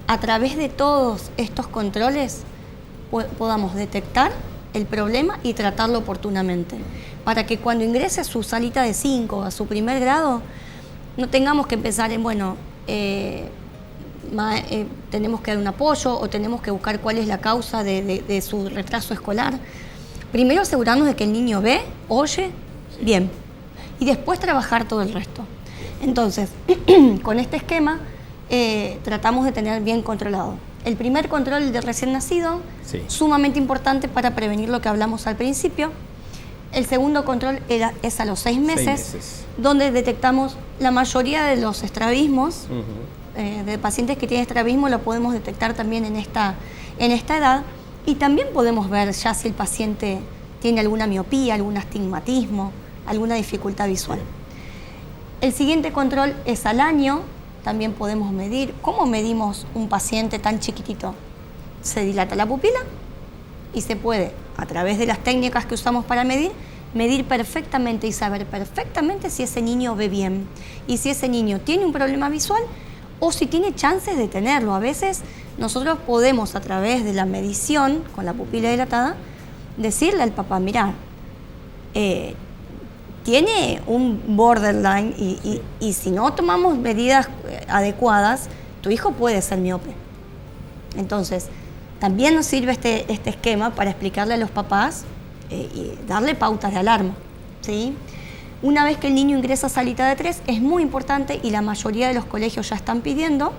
a través de todos estos controles, podamos detectar el problema y tratarlo oportunamente, para que cuando ingrese a su salita de 5, a su primer grado, no tengamos que empezar en, tenemos que dar un apoyo o tenemos que buscar cuál es la causa de su retraso escolar. Primero asegurarnos de que el niño ve, oye, bien, y después trabajar todo el resto. Entonces, con este esquema tratamos de tener bien controlado. El primer control de recién nacido, sí, sumamente importante para prevenir lo que hablamos al principio. El segundo control es a los 6 meses, donde detectamos la mayoría de los estrabismos. De pacientes que tienen estrabismo lo podemos detectar también en esta edad, y también podemos ver ya si el paciente tiene alguna miopía, algún astigmatismo, alguna dificultad visual. El siguiente control es al año. También podemos medir. ¿Cómo medimos un paciente tan chiquitito? Se dilata la pupila y se puede, a través de las técnicas que usamos para medir perfectamente y saber perfectamente si ese niño ve bien y si ese niño tiene un problema visual o si tiene chances de tenerlo. A veces nosotros podemos, a través de la medición con la pupila dilatada, decirle al papá, mira, tiene un borderline y si no tomamos medidas adecuadas, tu hijo puede ser miope. Entonces, también nos sirve este esquema para explicarle a los papás y darle pautas de alarma, ¿sí? Una vez que el niño ingresa a salita de 3, es muy importante, y la mayoría de los colegios ya están pidiendo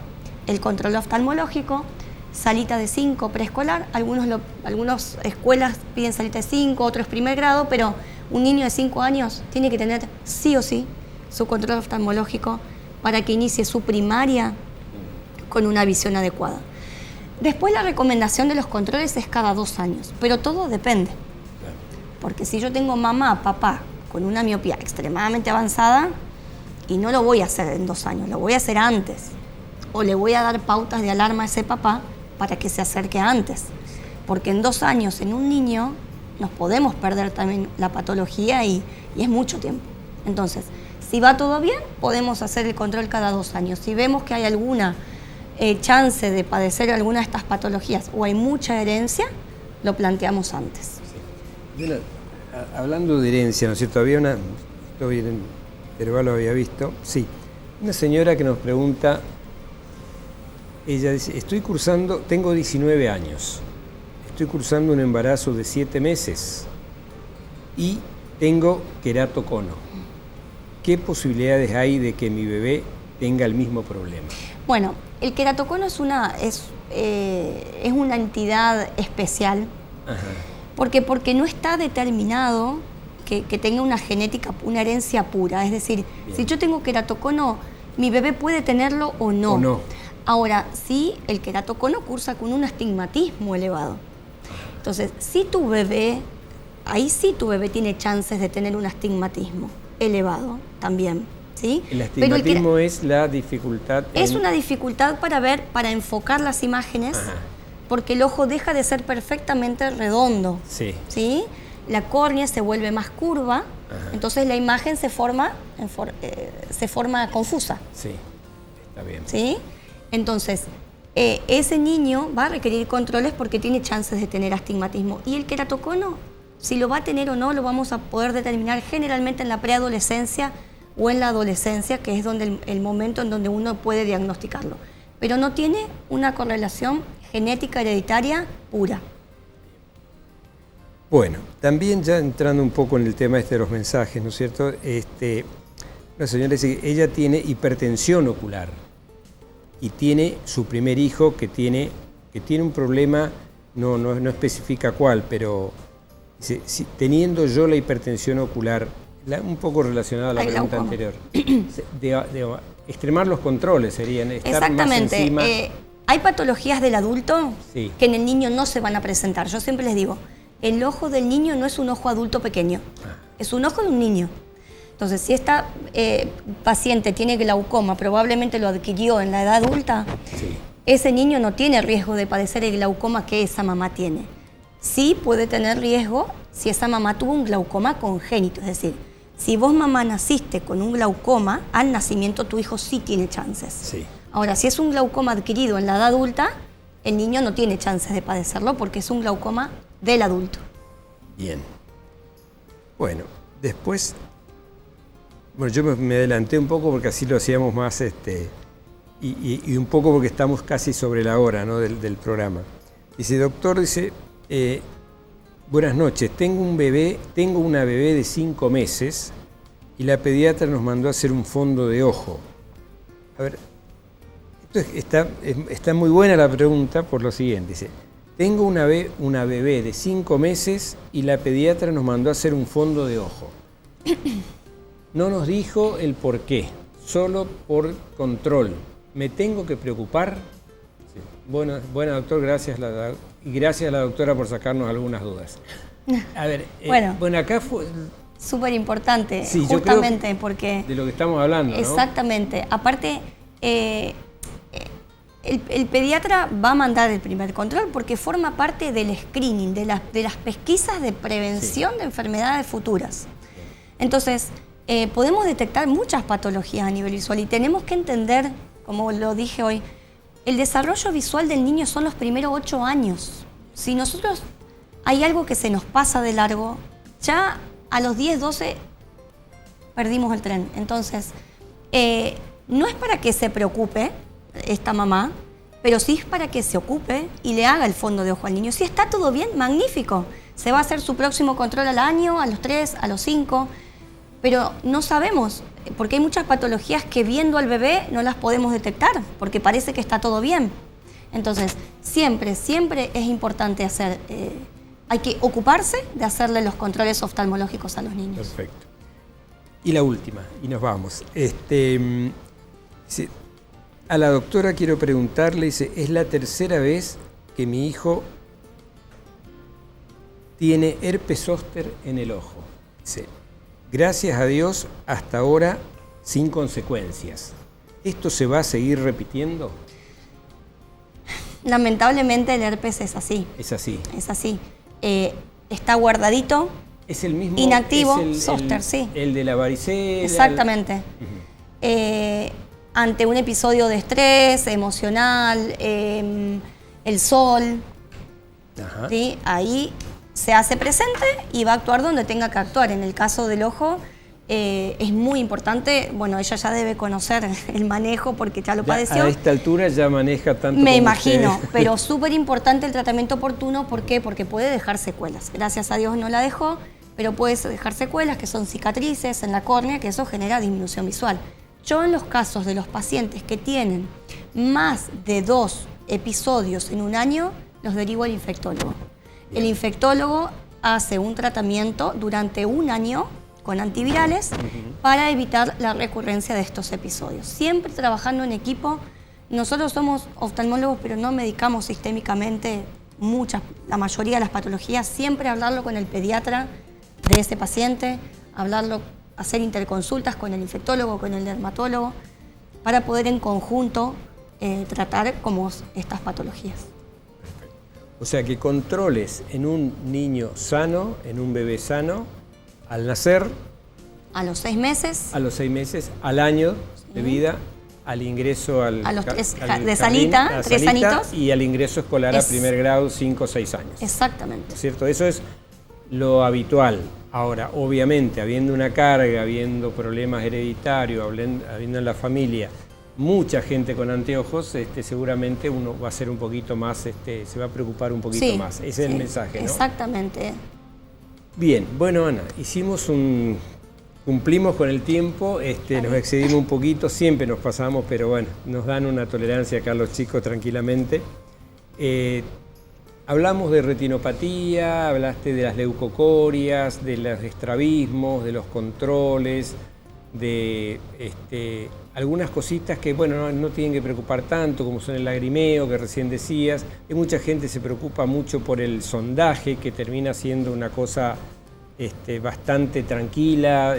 el control oftalmológico, salita de 5 preescolar. Algunas escuelas piden salita de 5, otros primer grado, pero un niño de 5 años tiene que tener sí o sí su control oftalmológico para que inicie su primaria con una visión adecuada. Después, la recomendación de los controles es cada 2 años, pero todo depende. Porque si yo tengo mamá, papá con una miopía extremadamente avanzada, y no lo voy a hacer en 2 años, lo voy a hacer antes, o le voy a dar pautas de alarma a ese papá para que se acerque antes, porque en 2 años en un niño nos podemos perder también la patología y es mucho tiempo. Entonces, si va todo bien, podemos hacer el control cada 2 años. Si vemos que hay alguna chance de padecer alguna de estas patologías o hay mucha herencia, lo planteamos antes. Sí. Bueno, hablando de herencia, ¿no es cierto? Había una, pero lo había visto, sí, una señora que nos pregunta, ella dice, tengo 19 años, estoy cursando un embarazo de 7 meses y tengo queratocono. ¿Qué posibilidades hay de que mi bebé tenga el mismo problema? Bueno, el queratocono es una entidad especial. Ajá. Porque no está determinado que tenga una genética, una herencia pura. Es decir, bien, si yo tengo queratocono, mi bebé puede tenerlo o no. O no. Ahora, sí, el queratocono cursa con un astigmatismo elevado. Entonces, ahí sí tu bebé tiene chances de tener un astigmatismo elevado también, ¿sí? El astigmatismo es la dificultad. Es una dificultad para enfocar las imágenes. Ajá. Porque el ojo deja de ser perfectamente redondo, sí, ¿sí? La córnea se vuelve más curva. Ajá. Entonces la imagen se forma confusa. Sí, está bien. ¿Sí? Entonces, ese niño va a requerir controles porque tiene chances de tener astigmatismo. Y el queratocono, si lo va a tener o no, lo vamos a poder determinar generalmente en la preadolescencia o en la adolescencia, que es donde el momento en donde uno puede diagnosticarlo. Pero no tiene una correlación genética hereditaria pura. Bueno, también ya entrando un poco en el tema de los mensajes, ¿no es cierto? Una señora dice que ella tiene hipertensión ocular y tiene su primer hijo que tiene un problema, no especifica cuál, pero dice, teniendo yo la hipertensión ocular, un poco relacionada a la pregunta anterior, extremar los controles serían estar exactamente, más encima. Hay patologías del adulto Sí. que en el niño no se van a presentar. Yo siempre les digo, el ojo del niño no es un ojo adulto pequeño, es un ojo de un niño. Entonces, si esta paciente tiene glaucoma, probablemente lo adquirió en la edad adulta, Sí. ese niño no tiene riesgo de padecer el glaucoma que esa mamá tiene. Sí puede tener riesgo si esa mamá tuvo un glaucoma congénito, es decir, si vos mamá naciste con un glaucoma, al nacimiento tu hijo sí tiene chances. Sí. Ahora, si es un glaucoma adquirido en la edad adulta, el niño no tiene chances de padecerlo porque es un glaucoma del adulto. Bien. Bueno, después... Bueno, yo me adelanté un poco porque así lo hacíamos más, y un poco porque estamos casi sobre la hora, ¿no? del programa. Dice, doctor, dice, buenas noches, tengo una bebé de 5 meses y la pediatra nos mandó a hacer un fondo de ojo. A ver, está muy buena la pregunta por lo siguiente, dice, tengo una bebé de 5 meses y la pediatra nos mandó a hacer un fondo de ojo. No nos dijo el por qué, solo por control. ¿Me tengo que preocupar? Sí. Bueno, doctor, gracias y gracias a la doctora por sacarnos algunas dudas. A ver, bueno, acá fue... Súper importante, sí, justamente porque... De lo que estamos hablando, ¿no? Exactamente. Aparte, el pediatra va a mandar el primer control porque forma parte del screening, de las pesquisas de prevención de enfermedades futuras. Entonces... podemos detectar muchas patologías a nivel visual y tenemos que entender, como lo dije hoy, el desarrollo visual del niño son los primeros 8 años. Si nosotros hay algo que se nos pasa de largo, ya a los 10, 12 perdimos el tren. Entonces, no es para que se preocupe esta mamá, pero sí es para que se ocupe y le haga el fondo de ojo al niño. Si está todo bien, magnífico. Se va a hacer su próximo control al año, a los 3, a los 5... Pero no sabemos, porque hay muchas patologías que viendo al bebé no las podemos detectar, porque parece que está todo bien. Entonces, siempre es importante hay que ocuparse de hacerle los controles oftalmológicos a los niños. Perfecto. Y la última, y nos vamos. A la doctora quiero preguntarle, dice, es la tercera vez que mi hijo tiene herpes zóster en el ojo. Dice, gracias a Dios, hasta ahora sin consecuencias. ¿Esto se va a seguir repitiendo? Lamentablemente el herpes es así. Es así. Es así. Está guardadito. Es el mismo. Inactivo, zóster, sí. El de la varicela. Exactamente. Ante un episodio de estrés emocional, el sol, ¿sí? Ahí se hace presente y va a actuar donde tenga que actuar. En el caso del ojo es muy importante, bueno, ella ya debe conocer el manejo porque ya lo padeció. A esta altura ya maneja tanto Me como imagino, usted. pero súper importante el tratamiento oportuno. ¿Por qué? Porque puede dejar secuelas. Gracias a Dios no la dejó, pero puede dejar secuelas que son cicatrices en la córnea, que eso genera disminución visual. Yo en los casos de los pacientes que tienen más de 2 episodios en un año, los derivo al infectólogo. El infectólogo hace un tratamiento durante un año con antivirales para evitar la recurrencia de estos episodios. Siempre trabajando en equipo. Nosotros somos oftalmólogos, pero no medicamos sistémicamente la mayoría de las patologías. Siempre hablarlo con el pediatra de ese paciente, hacer interconsultas con el infectólogo, con el dermatólogo, para poder en conjunto tratar como estas patologías. O sea que controles en un niño sano, en un bebé sano, al nacer, a los 6 meses, a los 6 meses, al año de vida, al ingreso a los 3 añitos y al ingreso escolar a primer grado, 5 o 6 años. Exactamente. ¿Cierto? Eso es lo habitual. Ahora, obviamente, habiendo una carga, habiendo problemas hereditarios, habiendo en la familia mucha gente con anteojos, seguramente uno va a ser un poquito más, se va a preocupar un poquito más. Ese es el mensaje, ¿no? Exactamente. Bien, bueno, Ana, cumplimos con el tiempo, nos excedimos un poquito, siempre nos pasamos, pero bueno, nos dan una tolerancia acá los chicos tranquilamente. Hablamos de retinopatía, hablaste de las leucocorias, de los estrabismos, de los controles, de algunas cositas que, bueno, no tienen que preocupar tanto, como son el lagrimeo que recién decías. Hay mucha gente que se preocupa mucho por el sondaje, que termina siendo una cosa bastante tranquila,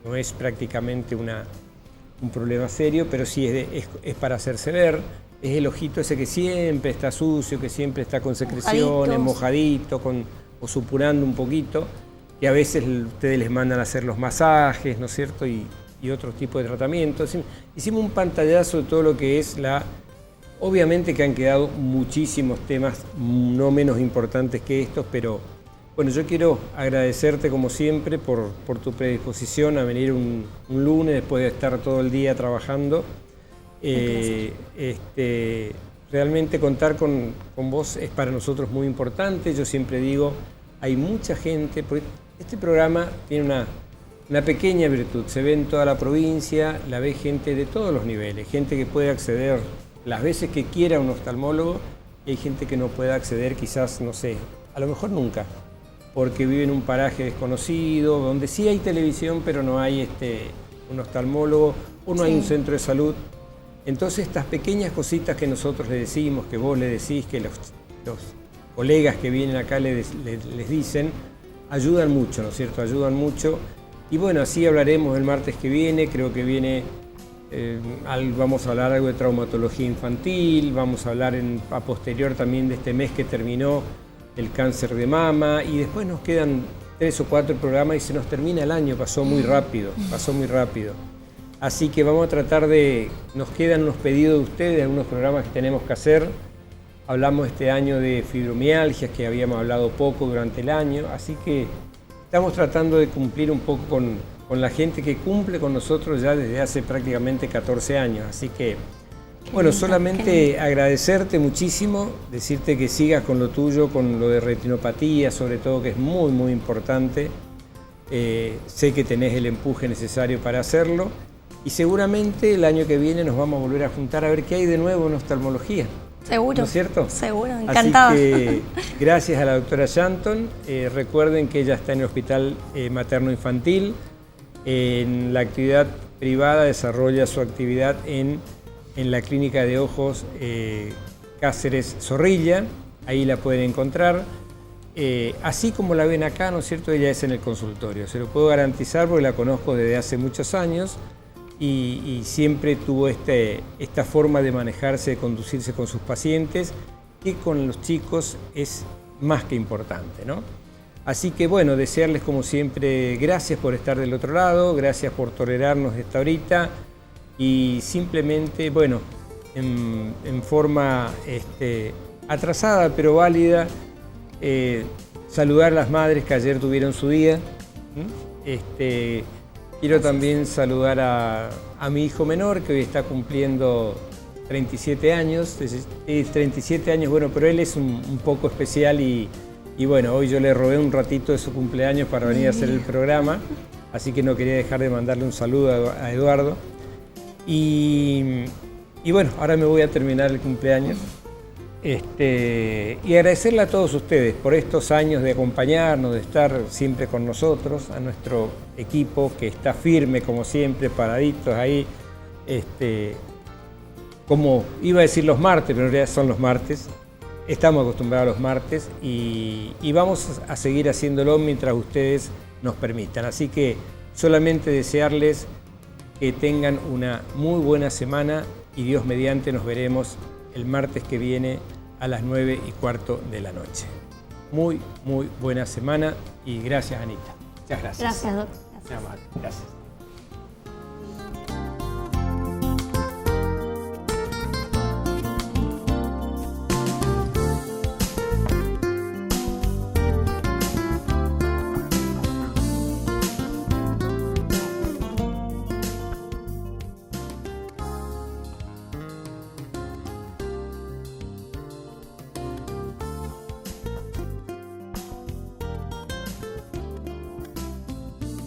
no es prácticamente un problema serio, pero sí es para hacerse ver. Es el ojito ese que siempre está sucio, que siempre está con secreciones, mojadito, o supurando un poquito, que a veces ustedes les mandan a hacer los masajes, ¿no es cierto?, y otros tipos de tratamientos. Hicimos un pantallazo de todo lo que es Obviamente que han quedado muchísimos temas no menos importantes que estos, pero bueno, yo quiero agradecerte como siempre por tu predisposición a venir un lunes después de estar todo el día trabajando. Realmente contar con vos es para nosotros muy importante. Yo siempre digo, hay mucha gente, porque este programa tiene una pequeña virtud, se ve en toda la provincia, la ve gente de todos los niveles, gente que puede acceder las veces que quiera a un oftalmólogo, y hay gente que no puede acceder quizás, no sé, a lo mejor nunca, porque vive en un paraje desconocido, donde sí hay televisión, pero no hay un oftalmólogo, o no hay un centro de salud. Entonces estas pequeñas cositas que nosotros le decimos, que vos le decís, que los colegas que vienen acá les dicen, ayudan mucho, ¿no es cierto? Ayudan mucho. Y bueno, así hablaremos el martes que viene, creo que viene, vamos a hablar algo de traumatología infantil, vamos a hablar a posterior también de este mes que terminó el cáncer de mama, y después nos quedan 3 o 4 programas y se nos termina el año, pasó muy rápido. Así que vamos a tratar nos quedan unos pedidos de ustedes, algunos programas que tenemos que hacer. Hablamos este año de fibromialgias, que habíamos hablado poco durante el año, así que estamos tratando de cumplir un poco con la gente que cumple con nosotros ya desde hace prácticamente 14 años. Así que, bueno, solamente agradecerte muchísimo, decirte que sigas con lo tuyo, con lo de retinopatía, sobre todo, que es muy, muy importante. Sé que tenés el empuje necesario para hacerlo. Y seguramente el año que viene nos vamos a volver a juntar a ver qué hay de nuevo en oftalmología. Seguro. ¿No es cierto? Seguro, encantada. Así que gracias a la doctora Shanton. Recuerden que ella está en el Hospital Materno Infantil. En la actividad privada desarrolla su actividad en la Clínica de Ojos Cáceres Zorrilla. Ahí la pueden encontrar. Así como la ven acá, ¿no es cierto? Ella es en el consultorio. Se lo puedo garantizar porque la conozco desde hace muchos años. Y siempre tuvo esta forma de manejarse, de conducirse con sus pacientes, que con los chicos es más que importante, ¿no? Así que bueno, desearles como siempre gracias por estar del otro lado, gracias por tolerarnos esta horita, y simplemente, bueno, en forma atrasada pero válida, saludar a las madres que ayer tuvieron su día. Quiero también saludar a mi hijo menor, que hoy está cumpliendo 37 años. 37 años, bueno, pero él es un poco especial y bueno, hoy yo le robé un ratito de su cumpleaños para venir a hacer el programa, así que no quería dejar de mandarle un saludo a Eduardo. Y bueno, ahora me voy a terminar el cumpleaños. Y agradecerle a todos ustedes por estos años de acompañarnos, de estar siempre con nosotros, a nuestro equipo que está firme como siempre, paraditos ahí, como iba a decir los martes, pero en realidad son los martes, estamos acostumbrados a los martes y vamos a seguir haciéndolo mientras ustedes nos permitan. Así que solamente desearles que tengan una muy buena semana y Dios mediante nos veremos el martes que viene a las 9:15 de la noche. Muy, muy buena semana y gracias, Anita. Muchas gracias. Gracias, doctor. Gracias.